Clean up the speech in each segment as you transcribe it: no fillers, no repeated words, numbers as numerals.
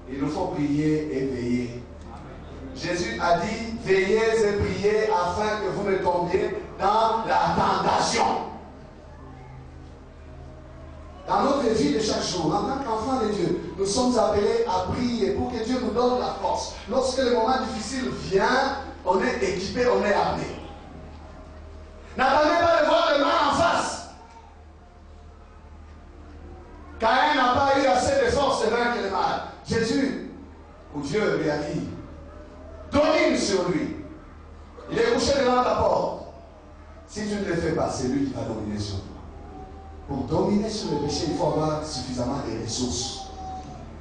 Il nous faut prier et veiller. Jésus a dit, veillez et priez afin que vous ne tombiez dans la tentation. Dans notre vie de chaque jour, en tant qu'enfants de Dieu, nous sommes appelés à prier pour que Dieu nous donne la force. Lorsque le moment difficile vient, on est équipé, on est armé. N'attendez pas de voir le mal en face. Caïn n'a pas eu assez de force de vaincre le mal. Jésus, ou Dieu lui a dit, domine sur lui. Il est couché devant ta porte. Si tu ne le fais pas, c'est lui qui va dominer sur toi. Pour dominer sur le péché, il faut avoir suffisamment de ressources.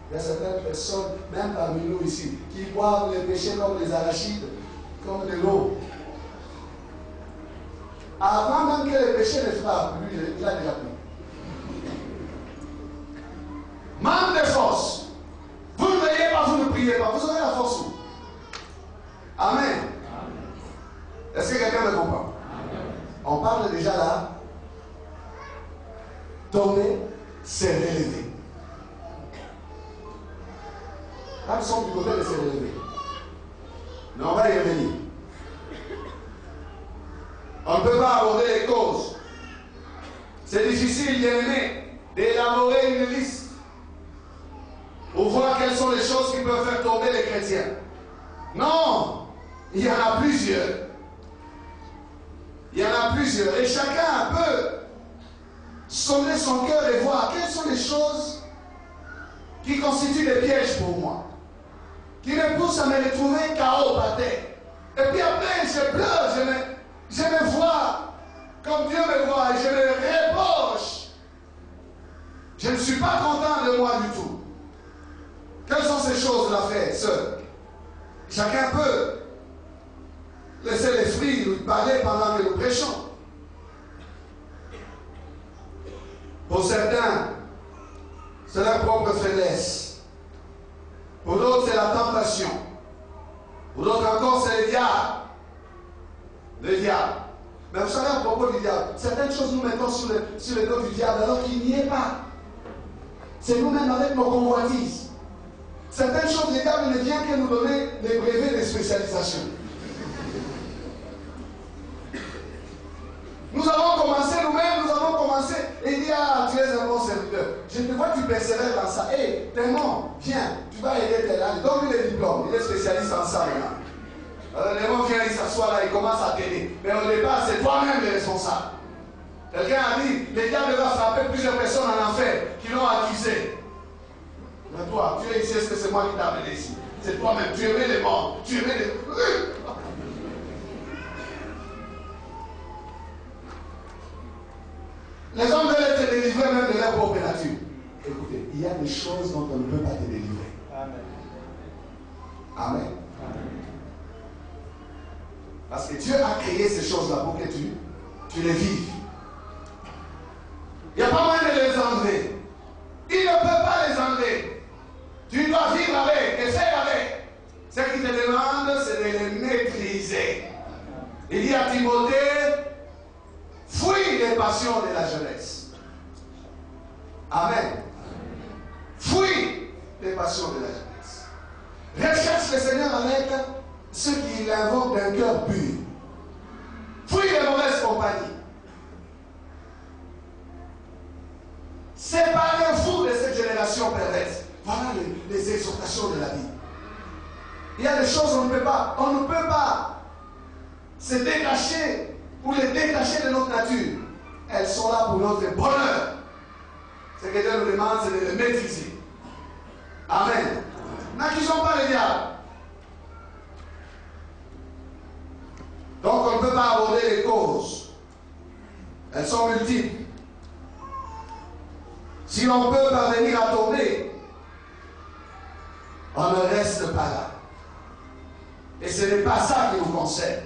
Il y a certaines personnes, même parmi nous ici, qui boivent le péché comme des arachides, comme de l'eau. Avant même que le péché ne frappe, lui, il a déjà pris. Manque de force. Vous ne veillez pas, vous ne priez pas. Vous aurez la force où? Amen. Est-ce que quelqu'un me comprend? On parle déjà là. Tomber, c'est relever. Là, nous sommes du côté de se relever. Mais on va y revenir. On ne peut pas aborder les causes. C'est difficile, bien aimé, d'élaborer une liste pour voir quelles sont les choses qui peuvent faire tomber les chrétiens. Non, il y en a plusieurs. Il y en a plusieurs. Et chacun peut sonner son cœur et voir quelles sont les choses qui constituent des pièges pour moi, qui me poussent à me retrouver KO par terre. Et puis après, je pleure, je me vois comme Dieu me voit et je me reproche. Je ne suis pas content de moi du tout. Quelles sont ces choses-là, frères, sœurs? Chacun peut laisser l'esprit nous parler pendant que nous prêchons. Pour certains, c'est leur propre faiblesse. Pour d'autres, c'est la tentation. Pour d'autres encore, c'est le diable. Le diable. Mais vous savez à propos du diable, certaines choses nous mettons sur le dos du diable alors qu'il n'y est pas. C'est nous-mêmes avec nos convoitises. Certaines choses, le diable ne vient que nous donner les brevets de spécialisation. Nous avons commencé nous-mêmes, nous avons commencé. Et il dit, ah, tu es un bon serviteur. Je te vois, tu persévères dans ça. Hé, t'es bon, viens, tu vas aider tes langues. Donne-lui les diplômes. Il est spécialiste en ça maintenant. Alors, le monde vient, il s'assoit là, il commence à t'aider. Mais au départ, c'est toi-même le responsable. Quelqu'un a dit, le diable va frapper plusieurs personnes en enfer qui l'ont accusé. Mais toi, tu es ici, est-ce que c'est moi qui t'ai amené ici? C'est toi-même, tu aimais les morts, tu aimais les... Les hommes veulent être délivrés même de leur propre nature. Écoutez, il y a des choses dont on ne peut pas te délivrer. Amen. Amen. Amen. Parce que Dieu a créé ces choses-là pour que tu les vives. Il n'y a pas moyen de les enlever. Il ne peut pas les enlever. Tu dois vivre avec et faire avec. Ce qu'il te demande, c'est de les maîtriser. Il dit à Timothée, fuis les passions de la jeunesse. Amen. Fuis les passions de la jeunesse. Recherche le Seigneur avec ceux qui l'invoquent d'un cœur pur. Fuis les mauvaises compagnies. Séparez-vous de cette génération perverse. Voilà les exhortations de la vie. Il y a des choses on ne peut pas. On ne peut pas se détacher ou les détacher de notre nature. Elles sont là pour notre bonheur. Ce que Dieu nous demande, c'est de les maîtriser. Amen. N'accusons pas le diable. Donc on ne peut pas aborder les causes. Elles sont multiples. Si l'on peut parvenir à tomber, on ne reste pas là. Et ce n'est pas ça qui nous concerne.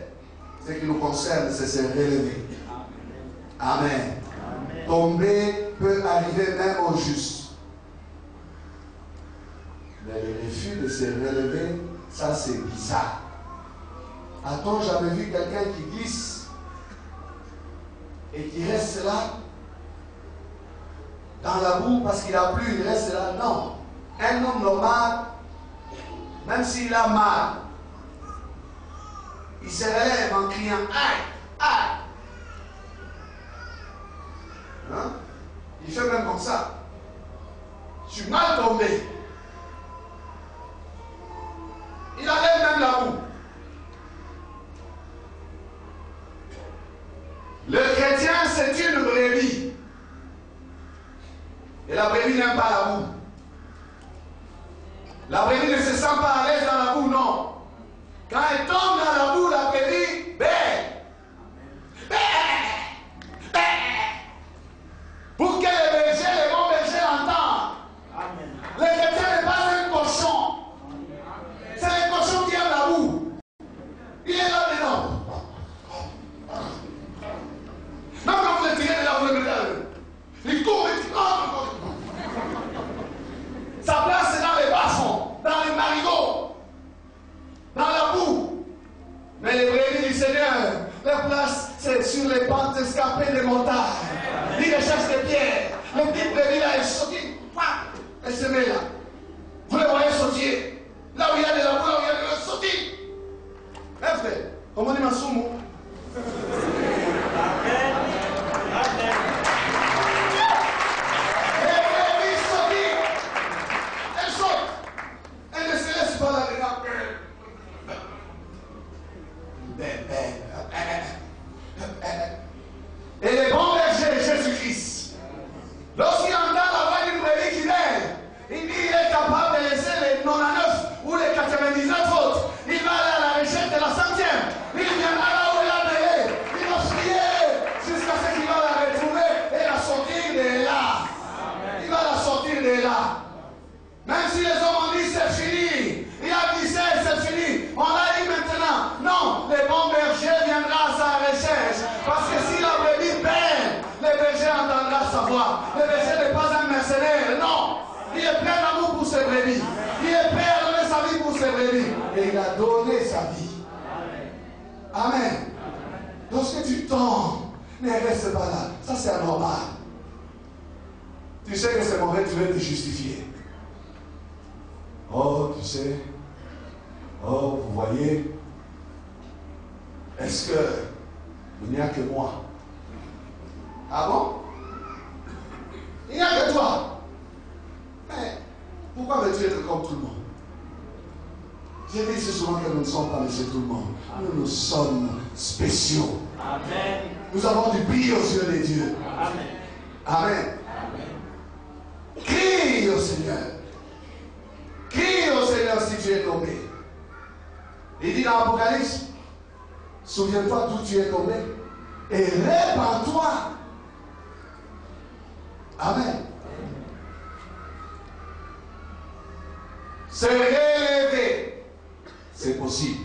Ce qui nous concerne, c'est se relever. Amen. Amen. Tomber peut arriver même au juste. Mais le refus de se relever, ça c'est bizarre. A-t-on jamais vu quelqu'un qui glisse et qui reste là dans la boue parce qu'il a plu, il reste là? Non. Un homme normal même s'il a mal, il se relève en criant aïe, aïe. Hein? Il fait même comme ça. Je suis mal tombé. Il enlève même la boue. Le chrétien, c'est une brebis. Et la brebis n'aime pas la boue. La brebis ne se sent pas à l'aise dans la boue, non. Quand elle tombe dans la boue, la brebis bête. Pour que les bergers, les bons bergers l'entendent. Le chrétien n'est pas un cochon. C'est le cochon qui aime la boue. Il est là dedans. Même quand vous le tirez de là, vous le mettez à l'œil. Il court et il court. Sa place, c'est dans les bas-fonds, dans les marigots, dans la boue. Mais les brebis du Seigneur, leur place, c'est sur les pentes escarpées des montagnes. Il recherche des pierres. Les petites brebis là, elles sautent. Elles se mettent là. Vous les voyez sauter. Là où il y a de la boue, là où il y a de la sauter. Eh frère, comment dit ma soumo? Elle ne se laisse pas là-dedans. Et les bons bergers, Jésus-Christ, lorsqu'il entend la voix d'une brebis qui l'aide, il dit qu'il est capable de laisser les 99 ou les 99 autres. Il va aller à la recherche de la 100e. Il viendra là où il a payé. Il va prier jusqu'à ce qu'il va la retrouver et la sortir de là. Il va la sortir de là. Même si les hommes ont dit c'est fini, il a dit c'est fini, on l'a dit maintenant. Non, le bon berger viendra à sa recherche. Parce que si la brebis peine, le berger entendra sa voix. Le berger n'est pas un mercenaire, non. Il est plein d'amour pour ses brebis. Il est prêt à donner sa vie pour ses brebis. Et il a donné sa vie. Amen. Lorsque tu tombes, ne reste pas là. Ça c'est anormal. Tu sais que c'est mauvais, tu veux te justifier. Oh, tu sais, oh, vous voyez, est-ce que il n'y a que moi? Ah bon? Il n'y a que toi. Mais pourquoi veux-tu être comme tout le monde? J'ai dit si souvent que nous ne sommes pas monsieur tout le monde. Nous sommes spéciaux. Amen. Nous avons du prix aux yeux des dieux. Amen. Amen. Amen. Crie au Seigneur. Crie au Seigneur si tu es tombé. Il dit dans l'Apocalypse, souviens-toi d'où tu es tombé et répands-toi. Amen. Se relever, c'est possible.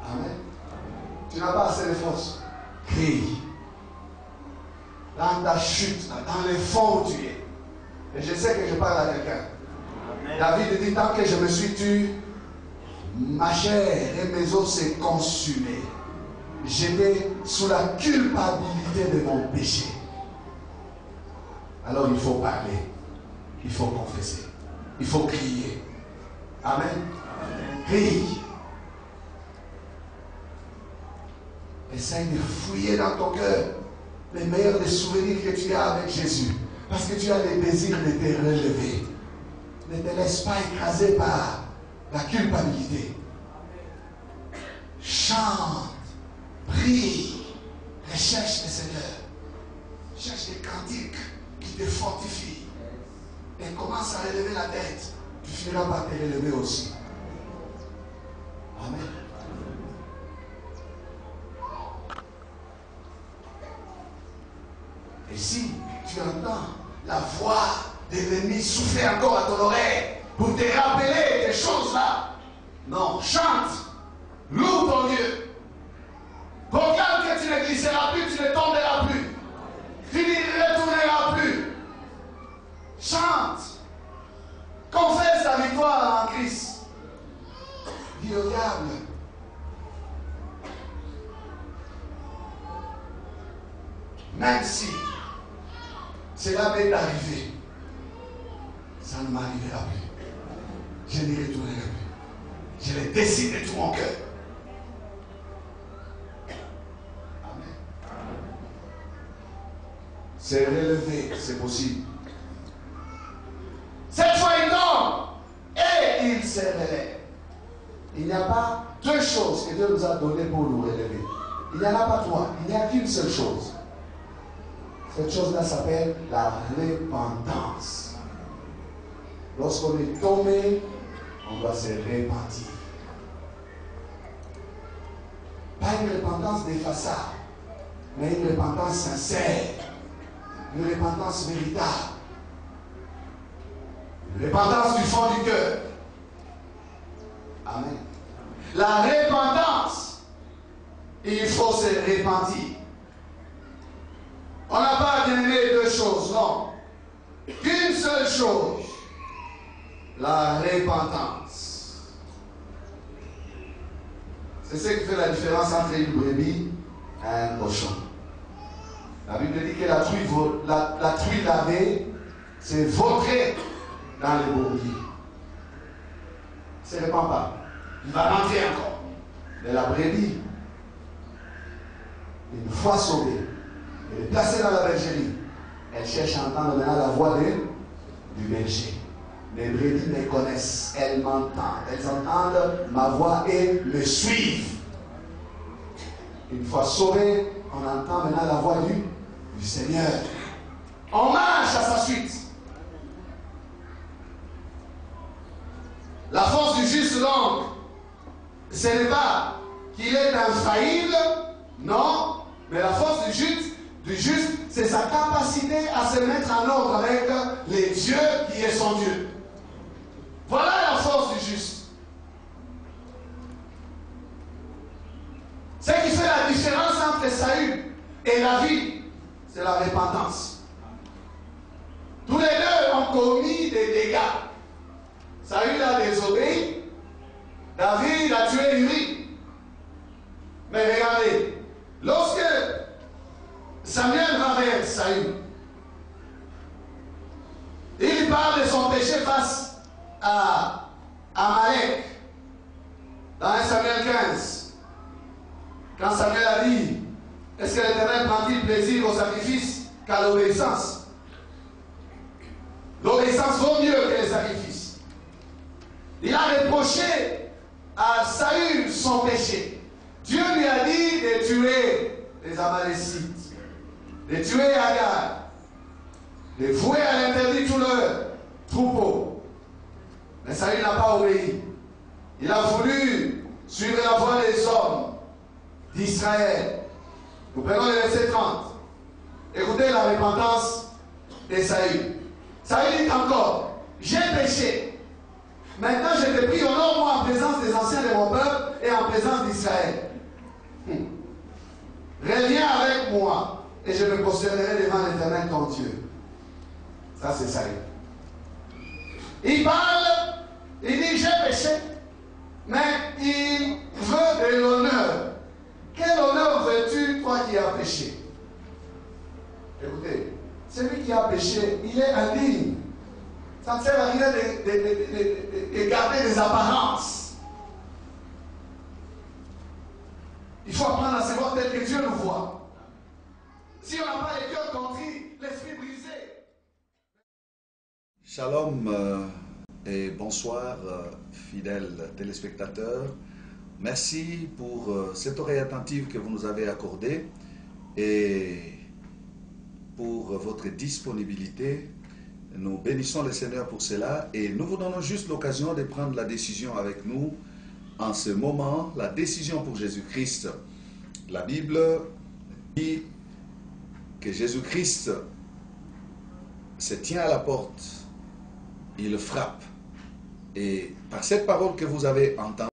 Amen. Tu n'as pas assez de force. Crie. Dans ta chute, dans les fonds où tu es. Et je sais que je parle à quelqu'un. David dit, tant que je me suis tué, ma chair et mes os s'est consumés. J'étais sous la culpabilité de mon péché. Alors il faut parler, il faut confesser, il faut crier. Amen. Amen. Crie. Essaye de fouiller dans ton cœur les meilleurs des souvenirs que tu as avec Jésus. Parce que tu as le désir de te relever. Ne te laisse pas écraser par la culpabilité. Chante, prie, recherche le Seigneur. Cherche des cantiques qui te fortifient. Et commence à relever la tête. Tu finiras par te relever aussi. Amen. Et si tu entends la voix de l'ennemi souffler encore à ton oreille pour te rappeler des choses là, non, chante, loue ton Dieu. Regarde que tu ne glisseras plus, tu ne tomberas plus, tu n'y retourneras plus. Chante, confesse ta victoire en Christ. Dis au diable, même si cela m'est arrivé, ça ne m'arrivera plus. je n'y retournerai plus. Je l'ai décidé de tout mon cœur. Amen. C'est relevé, c'est possible. Cette fois, il tombe et il se relève. Il n'y a pas deux choses que Dieu nous a données pour nous relever. Il n'y en a pas trois. Il n'y a qu'une seule chose. Cette chose-là s'appelle la repentance. Lorsqu'on est tombé, on doit se repentir. Pas une repentance des façades, mais une repentance sincère. Une repentance véritable. Une repentance du fond du cœur. Amen. La repentance, il faut se repentir. On n'a pas bien aimé deux choses, non. Qu'une seule chose. La repentance. C'est ce qui fait la différence entre une brebis et un cochon. La Bible dit que la truie lavée, c'est vautré dans les bourbiers. Il ne se répand pas. Il va rentrer encore. Mais la brebis, une fois sauvée, elle est placée dans la bergerie. Elle cherche à entendre maintenant la voix du berger. Les brebis me connaissent, elles m'entendent, elles entendent ma voix et me suivent. Une fois sauvée, on entend maintenant la voix du Seigneur. On marche à sa suite. La force du juste, donc, ce n'est pas qu'il est infaillible, non, mais la force du juste, c'est sa capacité à se mettre en ordre avec les dieux qui est son Dieu. Voilà la force du juste. Ce qui fait la différence entre Saül et David, c'est la repentance. Tous les deux ont commis des dégâts. Saül a désobéi, David a tué Uri. Mais regardez, lorsque Samuel va vers Saül, il parle de son péché face à Amalek. Dans 1 Samuel 15, quand Samuel a dit, est-ce que l'Éternel prend-il plaisir au sacrifice qu'à l'obéissance? L'obéissance vaut mieux que les sacrifices. Il a reproché à Saül son péché. Dieu lui a dit de tuer les Amalécites, de tuer Agar, de vouer à l'interdit tout leur troupeau. Mais Saül n'a pas obéi. Il a voulu suivre la voie des hommes d'Israël. Nous prenons le verset 30. Écoutez la repentance de Saül. Saül dit encore, j'ai péché. Maintenant, je te prie, honore-moi en présence des anciens de mon peuple et en présence d'Israël. Reviens avec moi et je me prosternerai devant l'Éternel ton Dieu. Ça, c'est Saül. Il parle, il dit, j'ai péché, mais il veut de l'honneur. Quel honneur veux-tu, toi qui as péché? Écoutez, celui qui a péché, il est indigne. Ça ne sert à rien de garder des apparences. Il faut apprendre à se voir tel que Dieu nous voit. Si on n'a pas les cœurs contris, l'esprit brisé. Shalom et bonsoir, fidèles téléspectateurs. Merci pour cette oreille attentive que vous nous avez accordée et pour votre disponibilité. Nous bénissons le Seigneur pour cela et nous vous donnons juste l'occasion de prendre la décision avec nous en ce moment, la décision pour Jésus-Christ. La Bible dit que Jésus-Christ se tient à la porte, il frappe. Et par cette parole que vous avez entendue,